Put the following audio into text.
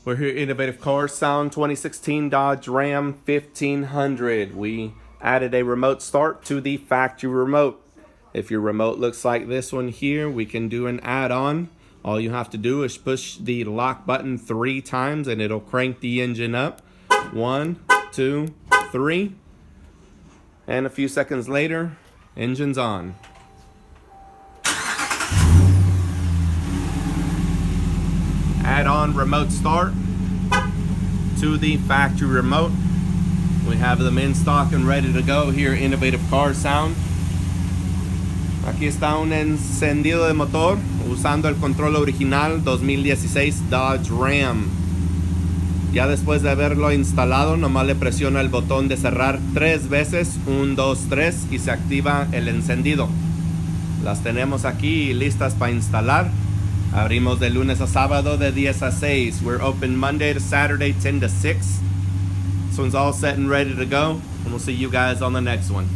We're here, Innovative Car Sound 2016 Dodge Ram 1500. We added a remote start to the factory remote. If your remote looks like this one here, we can do an add-on. All you have to do is push the lock button 3 times and it'll crank the engine up. 1, 2, 3. And a few seconds later, engine's on. Add-on remote start to the factory remote. We have them in stock and ready to go here, Innovative Car Sound. Aquí está un encendido de motor usando el control original 2016 Dodge Ram. Ya después de haberlo instalado, nomás le presiona el botón de cerrar 3 veces, 1, 2, 3, y se activa el encendido. Las tenemos aquí listas para instalar. Abrimos de lunes a sábado de 10 a 6. We're open Monday to Saturday 10 to 6. This one's all set and ready to go, and we'll see you guys on the next one.